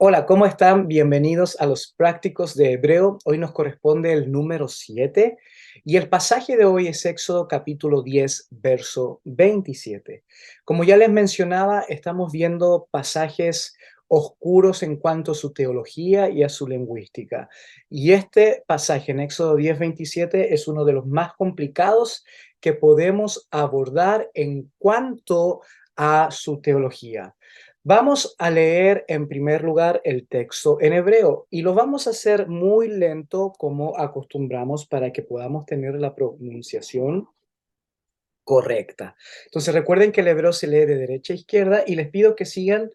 Hola, ¿cómo están? Bienvenidos a los prácticos de Hebreo. Hoy nos corresponde el número 7 y el pasaje de hoy es Éxodo capítulo 10, verso 27. Como ya les mencionaba, estamos viendo pasajes oscuros en cuanto a su teología y a su lingüística. Y este pasaje en Éxodo 10, 27 es uno de los más complicados que podemos abordar en cuanto a su teología. Vamos a leer en primer lugar el texto en hebreo y lo vamos a hacer muy lento como acostumbramos para que podamos tener la pronunciación correcta. Entonces recuerden que el hebreo se lee de derecha a izquierda y les pido que sigan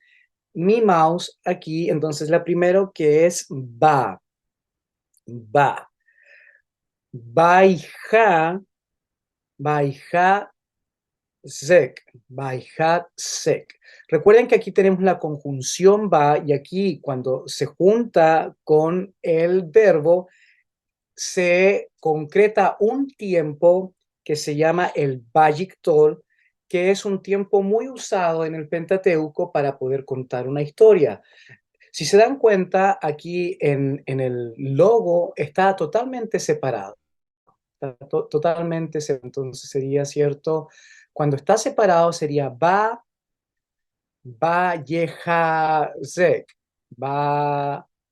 mi mouse aquí. Entonces la primero que es ba, ba, baija, baija, sek, Baihat sek. Recuerden que aquí tenemos la conjunción va y aquí cuando se junta con el verbo se concreta un tiempo que se llama el Bayictol, que es un tiempo muy usado en el Pentateuco para poder contar una historia. Si se dan cuenta, aquí en el logo está totalmente separado. Está totalmente separado. Entonces sería cierto, cuando está separado sería Yehazek,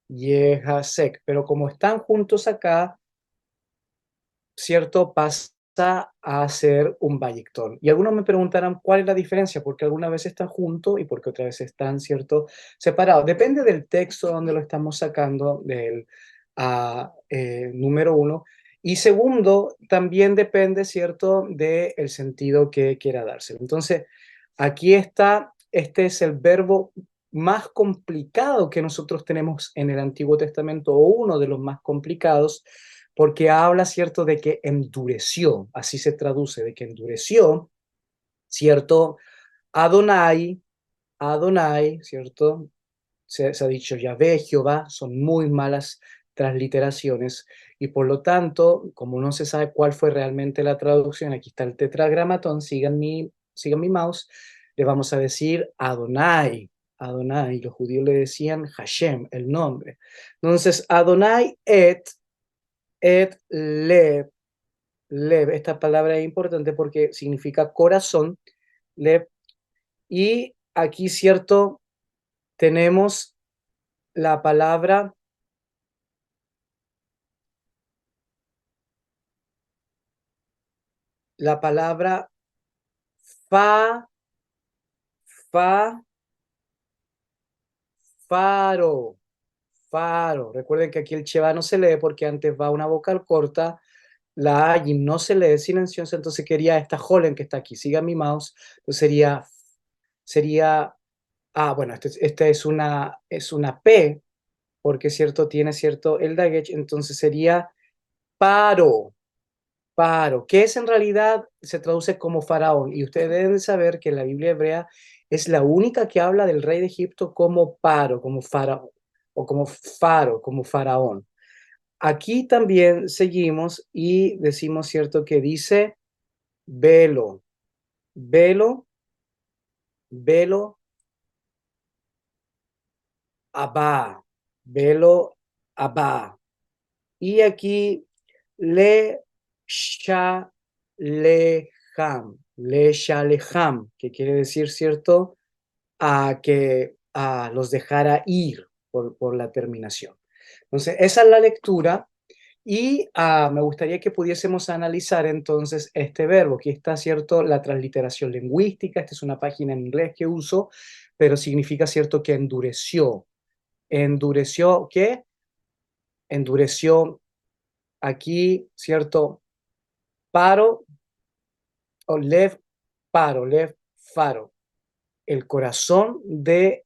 Yehazek, pero como están juntos acá, cierto, pasa a ser un Bayectón. Y algunos me preguntarán cuál es la diferencia, porque algunas veces están juntos y porque otras veces están, cierto, separados. Depende del texto donde lo estamos sacando, del número uno. Y segundo, también depende, cierto, del sentido que quiera darse. Entonces, aquí está, este es el verbo más complicado que nosotros tenemos en el Antiguo Testamento, o uno de los más complicados, porque habla, cierto, de que endureció, así se traduce, de que endureció, cierto, Adonai, Adonai, cierto, se ha dicho Yahvé, Jehová, son muy malas transliteraciones, y por lo tanto, como no se sabe cuál fue realmente la traducción, aquí está el tetragramatón, sigan mi mouse, le vamos a decir Adonai, Adonai, los judíos le decían Hashem, el nombre. Entonces, Adonai lev, lev, esta palabra es importante porque significa corazón, lev, y aquí, cierto, tenemos la palabra, la palabra fa, fa, faro, faro. Recuerden que aquí el cheva no se lee porque antes va una vocal corta, la ayim no se lee silenciosa, entonces quería esta holen que está aquí, siga mi mouse, entonces sería, bueno, esta es una P, porque cierto, tiene cierto el dagesh, entonces sería paro, paro, que es en realidad, se traduce como faraón, y ustedes deben saber que la Biblia hebrea es la única que habla del rey de Egipto como paro, como faraón, o como faro, como faraón. Aquí también seguimos y decimos, cierto, que dice velo, velo, velo, abá, velo, abá. Y aquí le shaleham, que quiere decir, ¿cierto? A que los dejara ir por la terminación. Entonces, esa es la lectura y me gustaría que pudiésemos analizar entonces este verbo. Aquí está, ¿cierto? La transliteración lingüística. Esta es una página en inglés que uso, pero significa, ¿cierto? Que endureció. ¿Endureció qué? Endureció aquí, ¿cierto? Paro o lev paro, lev faro, el corazón de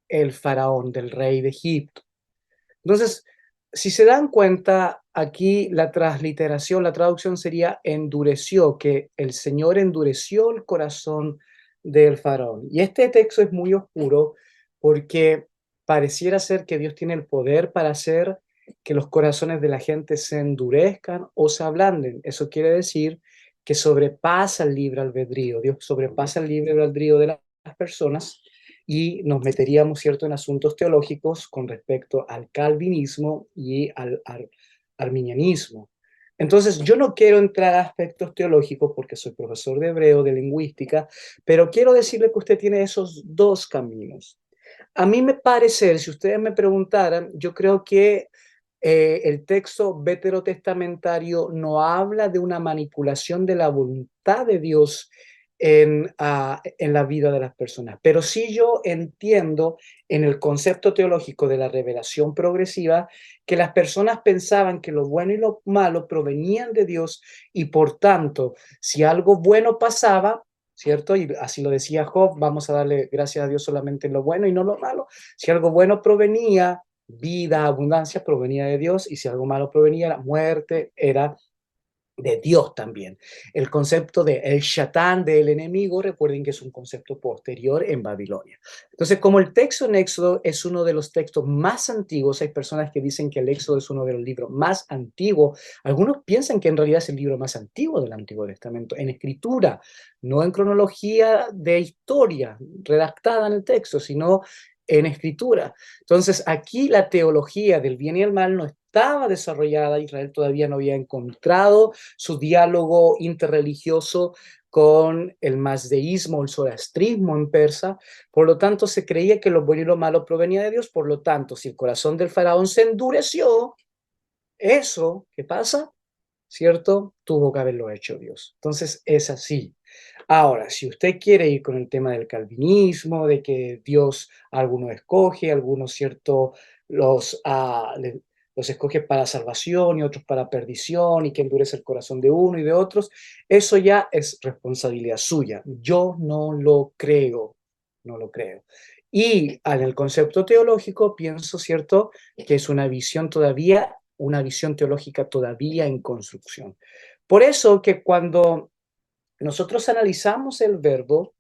el faraón, del rey de Egipto. Entonces, si se dan cuenta, aquí la transliteración, la traducción sería endureció, que el Señor endureció el corazón del faraón. Y este texto es muy oscuro porque pareciera ser que Dios tiene el poder para hacer que los corazones de la gente se endurezcan o se ablanden. Eso quiere decir que sobrepasa el libre albedrío. Dios sobrepasa el libre albedrío de las personas y nos meteríamos, ¿cierto?, en asuntos teológicos con respecto al calvinismo y al arminianismo. Entonces, yo no quiero entrar a aspectos teológicos porque soy profesor de hebreo, de lingüística, pero quiero decirle que usted tiene esos dos caminos. A mí me parece, si ustedes me preguntaran, yo creo que el texto veterotestamentario no habla de una manipulación de la voluntad de Dios en la vida de las personas, pero sí yo entiendo en el concepto teológico de la revelación progresiva que las personas pensaban que lo bueno y lo malo provenían de Dios y por tanto, si algo bueno pasaba, ¿cierto? Y así lo decía Job, vamos a darle gracias a Dios solamente en lo bueno y no lo malo. Si algo bueno provenía, vida, abundancia, provenía de Dios, y si algo malo provenía, la muerte, era de Dios también. El concepto de el Shatán, del enemigo, recuerden que es un concepto posterior en Babilonia. Entonces, como el texto en Éxodo es uno de los textos más antiguos, hay personas que dicen que el Éxodo es uno de los libros más antiguos. Algunos piensan que en realidad es el libro más antiguo del Antiguo Testamento, en escritura, no en cronología de historia redactada en el texto, sino en escritura. Entonces, aquí la teología del bien y el mal no estaba desarrollada, Israel todavía no había encontrado su diálogo interreligioso con el mazdeísmo, el zoroastrismo en persa. Por lo tanto, se creía que lo bueno y lo malo provenía de Dios. Por lo tanto, si el corazón del faraón se endureció, eso, ¿qué pasa? ¿Cierto? Tuvo que haberlo hecho Dios. Entonces, es así. Ahora, si usted quiere ir con el tema del calvinismo, de que Dios a algunos escoge, algunos, ¿cierto?, los, los escoge para salvación y otros para perdición, y que endurece el corazón de uno y de otros, eso ya es responsabilidad suya. Yo no lo creo, no lo creo. Y en el concepto teológico pienso, ¿cierto?, que es una visión todavía, una visión teológica todavía en construcción. Por eso que cuando nosotros analizamos el verbo,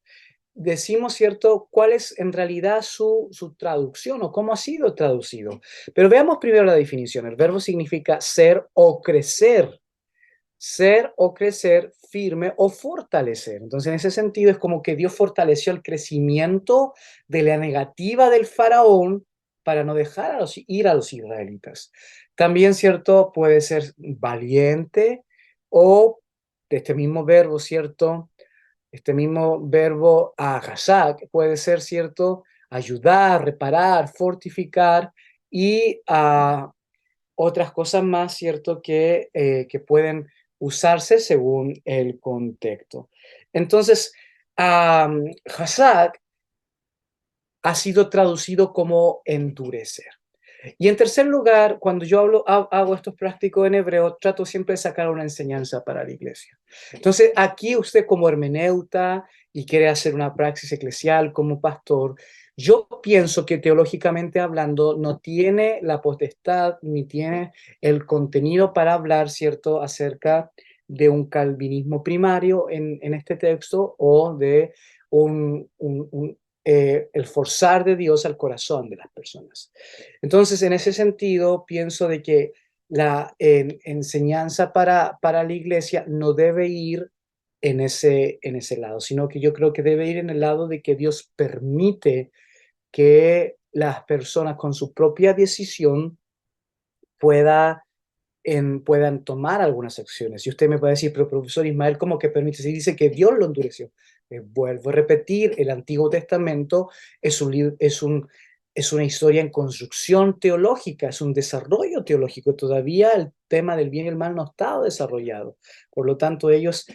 decimos, ¿cierto?, cuál es en realidad su traducción o cómo ha sido traducido. Pero veamos primero la definición. El verbo significa ser o crecer. Ser o crecer, firme o fortalecer. Entonces, en ese sentido, es como que Dios fortaleció el crecimiento de la negativa del faraón para no dejar ir a los israelitas. También, ¿cierto? Puede ser valiente o de este mismo verbo, ¿cierto? Este mismo verbo ahazak puede ser, ¿cierto?, ayudar, reparar, fortificar y otras cosas más, ¿cierto?, que pueden usarse según el contexto. Entonces, hazak ha sido traducido como endurecer. Y en tercer lugar, cuando yo hago estos prácticos en hebreo, trato siempre de sacar una enseñanza para la iglesia. Entonces, aquí usted como hermeneuta y quiere hacer una praxis eclesial como pastor, yo pienso que teológicamente hablando no tiene la potestad ni tiene el contenido para hablar, ¿cierto?, acerca de un calvinismo primario en este texto o de el forzar de Dios al corazón de las personas. Entonces, en ese sentido, pienso de que la enseñanza para la iglesia no debe ir en ese lado, sino que yo creo que debe ir en el lado de que Dios permite que las personas con su propia decisión pueda puedan tomar algunas acciones. Y usted me puede decir, pero profesor Ismael, ¿cómo que permite? Si dice que Dios lo endureció. Vuelvo a repetir, el Antiguo Testamento es es una historia en construcción teológica, es un desarrollo teológico. Todavía el tema del bien y el mal no estaba desarrollado. Por lo tanto, ellos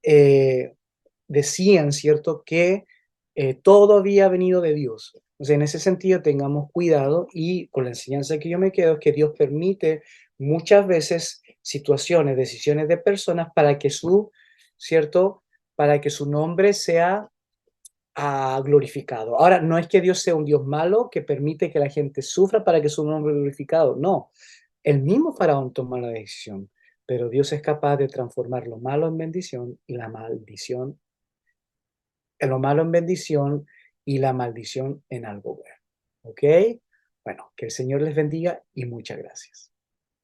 eh, decían, ¿cierto?, que todo había venido de Dios. Entonces, en ese sentido, tengamos cuidado y con la enseñanza que yo me quedo es que Dios permite muchas veces situaciones, decisiones de personas para que ¿cierto? Para que su nombre sea glorificado. Ahora, no es que Dios sea un Dios malo que permite que la gente sufra para que su nombre sea glorificado, no. El mismo faraón toma la decisión, pero Dios es capaz de transformar lo malo en bendición y la maldición, lo malo en bendición y la maldición en algo bueno. ¿Ok? Bueno, que el Señor les bendiga y muchas gracias.